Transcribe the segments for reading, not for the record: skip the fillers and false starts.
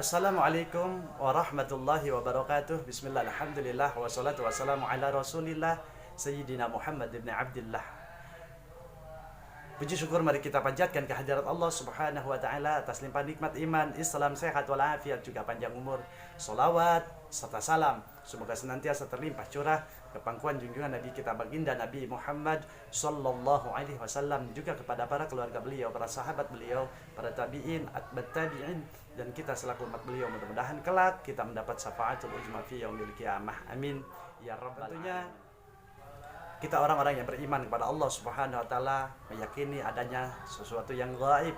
Assalamualaikum warahmatullahi wabarakatuh. Bismillah, alhamdulillah, wassalatu wassalamu ala rasulillah Sayyidina Muhammad ibn Abdillah. Puji syukur mari kita panjatkan kehadirat Allah subhanahu wa ta'ala atas limpah nikmat iman, Islam, sehat walafiat, juga panjang umur. Salawat serta salam semoga senantiasa terlimpah curah ke pangkuan junjungan Nabi kita baginda Nabi Muhammad sallallahu alaihi wasallam, juga kepada para keluarga beliau, para sahabat beliau, para tabi'in, atba'ut tabi'in, dan kita selaku umat beliau. Mudah-mudahan kelak kita mendapat syafaatul uzma fi yaumil qiyamah. Amin ya rabbal alamin. Kita orang-orang yang beriman kepada Allah subhanahu wa ta'ala meyakini adanya sesuatu yang gaib.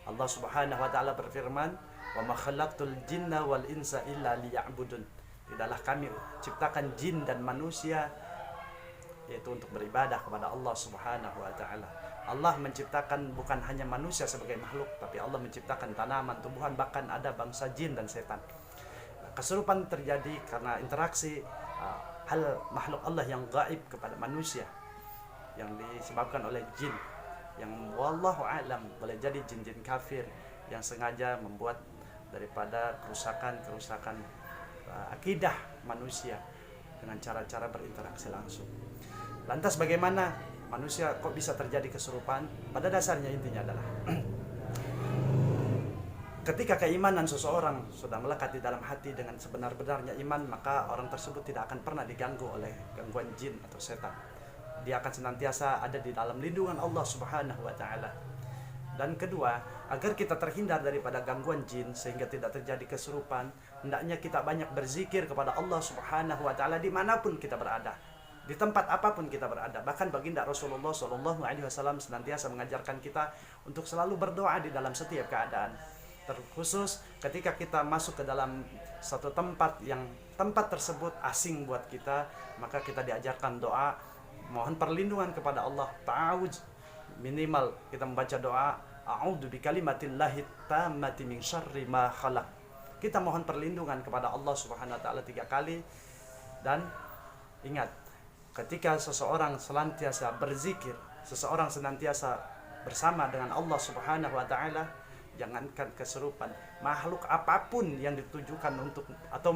Allah subhanahu wa ta'ala berfirman, wa ma khalaqtul jinna wal insa illa liya'budun. Tidaklah kami ciptakan jin dan manusia yaitu untuk beribadah kepada Allah subhanahu wa ta'ala. Allah menciptakan bukan hanya manusia sebagai makhluk, tapi Allah menciptakan tanaman, tumbuhan, bahkan ada bangsa jin dan setan. Kesurupan terjadi karena interaksi hal makhluk Allah yang gaib kepada manusia yang disebabkan oleh jin, yang wallahu alam boleh jadi jin-jin kafir yang sengaja membuat daripada kerusakan akidah manusia dengan cara-cara berinteraksi langsung. Lantas bagaimana manusia kok bisa terjadi kesurupan? Pada dasarnya intinya adalah ketika keimanan seseorang sudah melekat di dalam hati dengan sebenar-benarnya iman, maka orang tersebut tidak akan pernah diganggu oleh gangguan jin atau setan. Dia akan senantiasa ada di dalam lindungan Allah subhanahu wa ta'ala. Dan kedua, agar kita terhindar daripada gangguan jin sehingga tidak terjadi kesurupan, hendaknya kita banyak berzikir kepada Allah subhanahu wa ta'ala dimanapun kita berada, di tempat apapun kita berada. Bahkan baginda Rasulullah SAW senantiasa mengajarkan kita untuk selalu berdoa di dalam setiap keadaan. Terkhusus ketika kita masuk ke dalam satu tempat yang tempat tersebut asing buat kita, maka kita diajarkan doa, mohon perlindungan kepada Allah. Ta'awudz, minimal kita membaca doa a'udzu bikalimatillahi tammati min syarri ma khalaq. Kita mohon perlindungan kepada Allah subhanahu wa ta'ala 3 kali. Dan ingat, ketika seseorang senantiasa berzikir, seseorang senantiasa bersama dengan Allah subhanahu wa ta'ala, jangankan kesurupan, makhluk apapun yang ditujukan untuk atau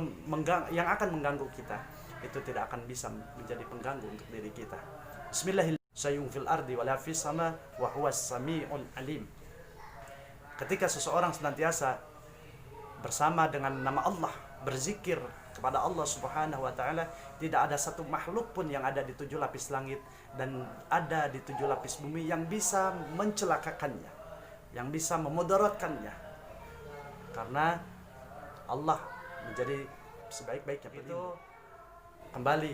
yang akan mengganggu kita, itu tidak akan bisa menjadi pengganggu untuk diri kita. Bismillahirrahmanirrahim. Fil ardi wala fis sama wa huwas samiul alim. Ketika seseorang senantiasa bersama dengan nama Allah, berzikir kepada Allah subhanahu wa ta'ala, tidak ada satu makhluk pun yang ada di 7 lapis langit dan ada di 7 lapis bumi yang bisa mencelakakannya, yang bisa memudaratkannya, karena Allah menjadi sebaik-baiknya pelindung. Kembali,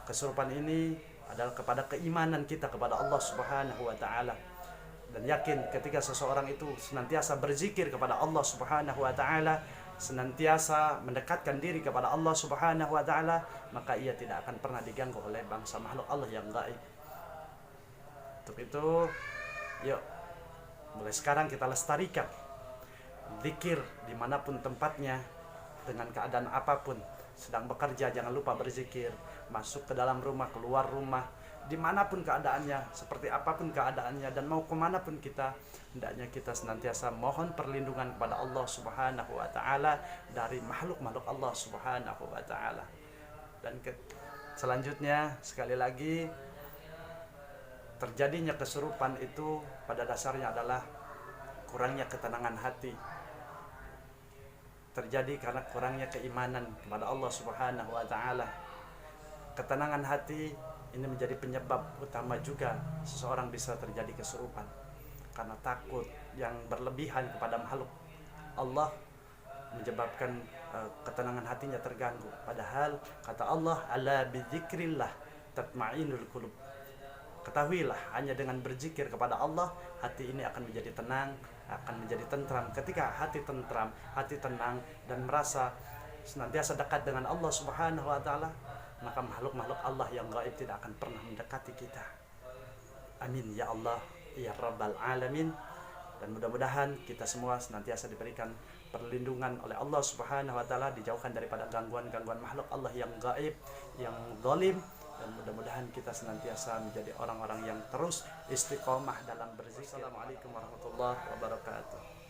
kesurupan ini adalah kepada keimanan kita kepada Allah subhanahu wa ta'ala. Dan yakin ketika seseorang itu senantiasa berzikir kepada Allah subhanahu wa ta'ala, senantiasa mendekatkan diri kepada Allah subhanahu wa ta'ala, maka ia tidak akan pernah diganggu oleh bangsa makhluk Allah yang gaib. Untuk itu, yuk mulai sekarang kita lestarikan zikir dimanapun tempatnya, dengan keadaan apapun. Sedang bekerja jangan lupa berzikir, masuk ke dalam rumah, keluar rumah, dimanapun keadaannya, seperti apapun keadaannya, dan mau kemanapun kita, hendaknya kita senantiasa mohon perlindungan kepada Allah subhanahu wa ta'ala dari makhluk-makhluk Allah subhanahu wa ta'ala. Dan selanjutnya sekali lagi, terjadinya kesurupan itu pada dasarnya adalah kurangnya ketenangan hati. Terjadi karena kurangnya keimanan kepada Allah subhanahu wa ta'ala. Ketenangan hati ini menjadi penyebab utama juga seseorang bisa terjadi kesurupan, karena takut yang berlebihan kepada makhluk Allah menyebabkan ketenangan hatinya terganggu. Padahal kata Allah, ala bidzikrillah tatma'innul qulub. Ketahuilah, hanya dengan berzikir kepada Allah, hati ini akan menjadi tenang, akan menjadi tentram. Ketika hati tentram, hati tenang, dan merasa senantiasa dekat dengan Allah subhanahu wa ta'ala, maka makhluk-makhluk Allah yang gaib tidak akan pernah mendekati kita. Amin ya Allah ya rabbal alamin. Dan mudah-mudahan kita semua senantiasa diberikan perlindungan oleh Allah subhanahu wa ta'ala, dijauhkan daripada gangguan-gangguan makhluk Allah yang gaib, yang zalim. Dan mudah-mudahan kita senantiasa menjadi orang-orang yang terus istiqomah dalam berzikir. Assalamualaikum warahmatullahi wabarakatuh.